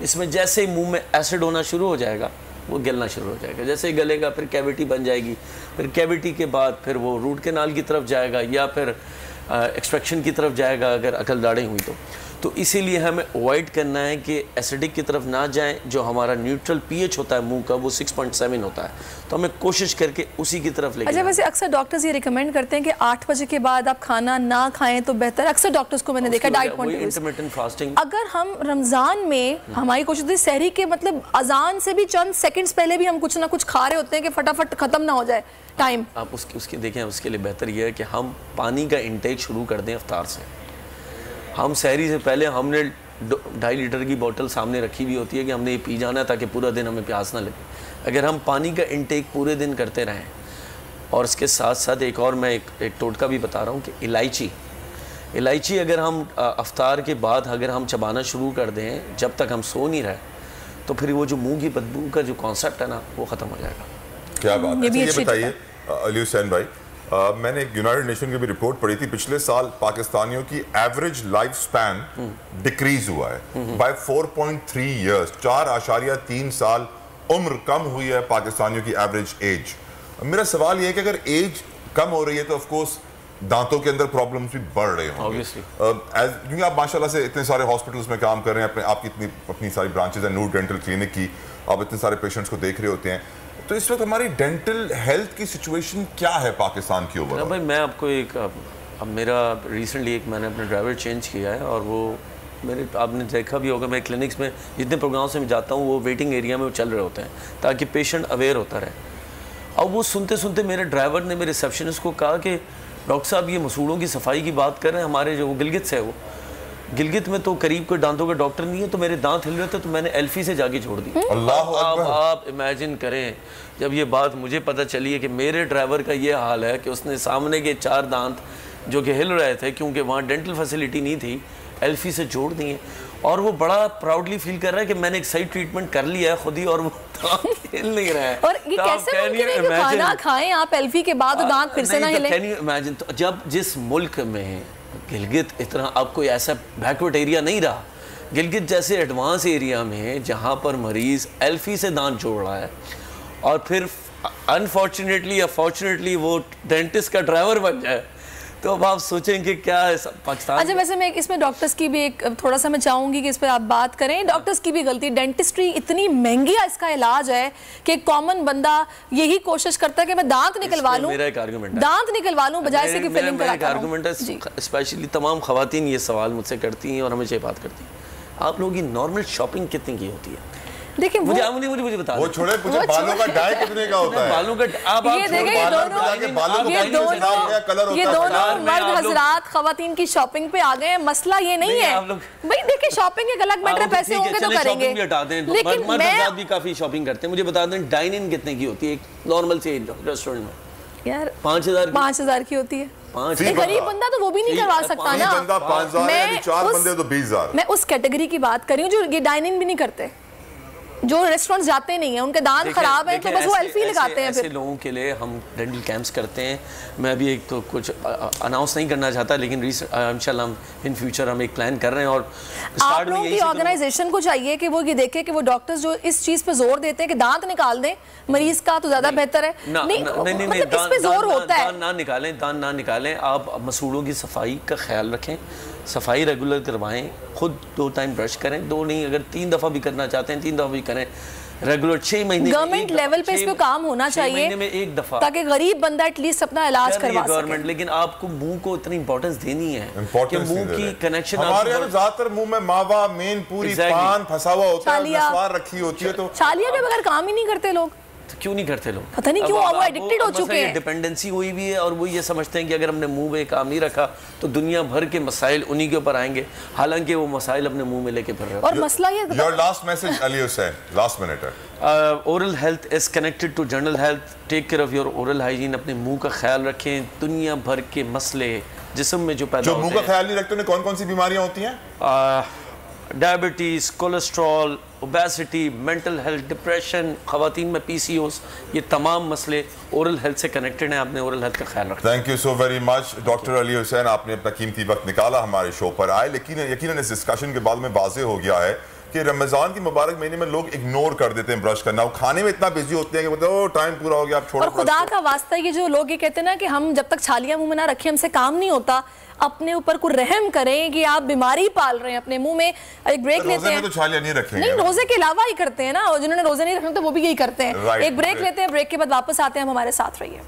اس میں جیسے ہی منہ میں ایسڈ ہونا شروع ہو جائے گا وہ گلنا شروع ہو جائے گا. جیسے ہی گلے گا پھر کیویٹی بن جائے گی, پھر کیویٹی کے بعد پھر وہ روٹ کینال کی طرف جائے گا یا پھر ایکسٹریکشن کی طرف جائے گا اگر عقل داڑھی ہوئی تو اسی لیے ہمیں اوائڈ کرنا ہے کہ ایسیڈک کی طرف نہ جائیں. جو ہمارا نیوٹرل پی ایچ ہوتا ہے منہ کا وہ 6.7 ہوتا ہے, تو ہمیں کوشش کر کے اسی کی طرف لے کے. اچھا ویسے اکثر ڈاکٹرز یہ ریکمینڈ کرتے ہیں کہ 8 بجے کے بعد آپ کھانا نہ کھائیں تو بہتر ہے. اکثر ڈاکٹرز کو میں نے دیکھا ڈائٹ انٹرمیٹنٹ فاسٹنگ. اگر ہم رمضان میں ہماری کوشش ہوتی ہے سحری کے مطلب اذان سے بھی چند سیکنڈز پہلے بھی ہم کچھ نہ کچھ کھا رہے ہوتے ہیں کہ فٹافٹ ختم نہ ہو جائے ٹائم. آپ اس کی دیکھیں, اس کے لیے بہتر یہ ہے کہ ہم پانی کا انٹیک شروع کر دیں افطار سے. ہم سحری سے پہلے ہم نے 2.5 لیٹر کی بوٹل سامنے رکھی ہوئی ہوتی ہے کہ ہم نے یہ پی جانا ہے تاکہ پورا دن ہمیں پیاس نہ لگے. اگر ہم پانی کا انٹیک پورے دن کرتے رہیں, اور اس کے ساتھ ساتھ ایک اور میں ایک ٹوٹکا بھی بتا رہا ہوں کہ الائچی اگر ہم افطار کے بعد اگر ہم چبانا شروع کر دیں جب تک ہم سو نہیں رہے تو پھر وہ جو منہ کی بدبو کا جو کانسیپٹ ہے نا وہ ختم ہو جائے گا. کیا بات ہے. یہ بتائیے علی حسین بھائی, میں نے ایک یونائٹڈ نیشن کی بھی رپورٹ پڑھی تھی, پچھلے سال پاکستانیوں کی ایوریج لائف سپین ڈیکریز ہوا ہے بائی 4.3 ایئرز. 4.3 سال عمر کم ہوئی ہے پاکستانیوں کی ایوریج ایج. میرا سوال یہ ہے کہ اگر ایج کم ہو رہی ہے تو آف کورس دانتوں کے اندر پرابلمز بھی بڑھ رہے ہوں گے, کیونکہ آپ ماشاءاللہ سے اتنے سارے ہاسپٹلس میں کام کر رہے ہیں, آپ کی اپنی ساری برانچز ہیں, نور ڈینٹل کلینک کی, آپ اتنے سارے پیشنٹس کو دیکھ رہے ہوتے ہیں. تو اس وقت ہماری ڈینٹل ہیلتھ کی سچویشن کیا ہے پاکستان کی اوور؟ بھائی میں آپ کو اب میرا ریسنٹلی میں نے اپنا ڈرائیور چینج کیا ہے, اور وہ آپ نے دیکھا بھی ہوگا, میں کلینکس میں جتنے پروگرامس میں جاتا ہوں وہ ویٹنگ ایریا میں وہ چل رہے ہوتے ہیں تاکہ پیشنٹ اویئر ہوتا رہے. اب وہ سنتے سنتے میرے ڈرائیور نے میرے ریسیپشنسٹ کو کہا کہ ڈاکٹر صاحب یہ مسوڑوں کی صفائی کی بات کر رہے ہیں, ہمارے جو گلگت سے ہے وہ گلگت میں تو قریب کوئی دانتوں کا ڈاکٹر نہیں ہے, تو میرے دانت ہل رہے تھے تو میں نے ایلفی سے جا کے چھوڑ دی. آپ امیجن کریں جب یہ بات مجھے پتہ چلی ہے کہ میرے ڈرائیور کا یہ حال ہے کہ اس نے سامنے کے 4 دانت جو کہ ہل رہے تھے کیونکہ وہاں ڈینٹل فیسلٹی نہیں تھی ایلفی سے جوڑ دیے, اور وہ بڑا پراؤڈلی فیل کر رہا ہے کہ میں نے ایک صحیح ٹریٹمنٹ کر لیا ہے خود ہی, اور وہ دانت ہل نہیں رہا ہے. اور یہ کیسے ممکن ہے کہ کھانا کھائیں آپ ایلفی کے بعد دانت پھر سے نہ ہلیں؟ کین یو امیجن, جب جس ملک میں گلگت اتنا اب کوئی ایسا بیکورڈ ایریا نہیں رہا, گلگت جیسے ایڈوانس ایریا میں جہاں پر مریض ایلفی سے دانت جوڑ رہا ہے اور پھر انفارچونیٹلی یا فارچونیٹلی وہ ڈینٹسٹ کا ڈرائیور بن جائے, تو اب آپ سوچیں کہ کیا ہے پاکستان. اچھا ویسے میں اس میں ڈاکٹرز کی بھی ایک تھوڑا سا میں چاہوں گی کہ اس پہ آپ بات کریں. ڈاکٹرز کی بھی غلطی, ڈینٹسٹری اتنی مہنگی اس کا علاج ہے کہ کامن بندہ یہی کوشش کرتا ہے کہ میں دانت نکلوا لوں, میرا ایک آرگومنٹ ہے دانت نکلوا لوں بجائے سے کہ فلنگ کراتا ہوں. میرا ایک آرگومنٹ ہے, اسپیشلی تمام خواتین یہ سوال مجھ سے کرتی ہیں اور ہمیشہ بات کرتی ہیں, آپ لوگوں کی نارمل شاپنگ کتنے کی ہوتی ہے؟ دیکھیں مجھے بتا وہ چھوڑے مجھے بالوں کا ڈائی کتنے کا ہوتا ہے, بالوں کا آپ یہ دیکھیں یہ دونوں مرد حضرات خواتین کی شاپنگ پہ آ گئے ہیں. مسئلہ یہ نہیں ہے بھائی, دیکھیں شاپنگ ایک الگ میٹر, پیسے ہوں گے تو کریں گے, لیکن مرد حضرات بھی کافی شاپنگ کرتے ہیں. مجھے بتا دیں ڈائن ان کتنے کی ہوتی ہے ایک نارمل سے ریسٹورنٹ میں؟ یار 5,000 کی ہوتی ہے. غریب بندہ تو وہ بھی نہیں کروا سکتا نا. میں اس کیٹیگری کی بات کر رہی ہوں جو یہ ڈائن ان بھی نہیں کرتے, جو ریسٹورنٹ جاتے نہیں ہیں, ان کے دانت خراب ہیں تو بس وہ ایلفی لگاتے ہیں. ایسے لوگوں کے لیے ہم ڈینٹل کیمپس کرتے ہیں. میں ابھی ایک تو کچھ اناؤنس نہیں کرنا چاہتا, لیکن انشاءاللہ ہم ان فیوچر ہم ایک پلان کر رہے ہیں. اور آپ لوگوں کی آرگنائزیشن کو چاہیے کہ وہ یہ دیکھے کہ وہ ڈاکٹرز جو اس چیز پہ زور دیتے ہیں کہ دانت نکال دیں مریض کا تو زیادہ بہتر ہے. نہیں مطلب اس پہ زور ہوتا ہے. دانت نہ نکالیں, آپ مسوڑوں کی صفائی کا خیال رکھیں, صفائی ریگولر کروائیں, خود 2 ٹائم برش کریں, 2 نہیں اگر 3 دفعہ بھی کرنا چاہتے ہیں 3 دفعہ بھی کریں ریگولر. 6 مہینے گورنمنٹ لیول پہ اس پہ کام ہونا چاہیے میں 1 دفعہ, تاکہ غریب بندہ ایٹ لیسٹ اپنا علاج کروا سکے. لیکن آپ کو منہ کو اتنی امپورٹنس دینی ہے کہ منہ کی کنیکشن. ہمارے یہاں زیادہ تر منہ میں ماوا مین پوری پان پھنسا ہوا ہوتا ہے, نسوار رکھی ہوتی ہے, تو چھالیاں کے بغیر کام ہی نہیں کرتے لوگ. کیوں نہیں کرتے لوگ؟ پتہ نہیں کیوں, وہ ایڈکٹڈ ہو چکے ہیں. ڈیپینڈنسی ہوئی بھی ہے, اور وہ یہ سمجھتے ہیں کہ اگر ہم نے منہ میں کام نہیں رکھا تو دنیا بھر کے مسائل انہی کے اوپر آئیں گے, حالانکہ وہ مسائل اپنے منہ میں لے کے پھر رہے ہیں. اور مسئلہ یہ Your last message Ali Hussain, last minute. Oral health is connected to general health. Take care of your oral hygiene. اپنے منہ کا خیال رکھیں. دنیا بھر کے مسئلے جسم میں جو پیدا ہوتے ہیں, جو منہ کا خیال نہیں رکھتے انہیں کون کون سی بیماریاں ہوتی ہیں؟ Diabetes, cholesterol, obesity, mental health, depression, خواتین میں PCOS, یہ تمام مسئلے اورل ہیلتھ سے کنیکٹڈ ہیں. آپ نے اورل ہیلتھ کا خیال رکھا. Thank you so very much doctor Ali Hussain, آپ نے اپنا قیمتی وقت نکالا ہمارے شو پر آئے. لیکن یقیناً اس ڈسکشن کے بعد میں واضح ہو گیا ہے کہ رمضان کی مبارک مہینے میں لوگ اگنور کر دیتے ہیں برش کرنا, وہ کھانے میں اتنا بزی ہوتے ہیں کہ بولتے ہیں ٹائم پورا ہو گیا آپ چھوڑو. اور خدا کا واسطہ یہ جو لوگ یہ کہتے ہیں نا کہ ہم جب تک چھالیاں منہ میں نہ رکھیں ہم سے کام نہیں ہوتا, اپنے اوپر کوئی رحم کریں کہ آپ بیماری پال رہے ہیں اپنے منہ میں. ایک بریک لیتے ہیں. روزے میں تو چھالیاں نہیں رکھیں گے, نہیں روزے کے علاوہ ہی کرتے ہیں نا, اور جنہوں نے روزے نہیں رکھنے تو وہ بھی یہی کرتے ہیں. ایک بریک لیتے ہیں, بریک کے بعد واپس آتے ہیں, ہم ہمارے ساتھ رہیے.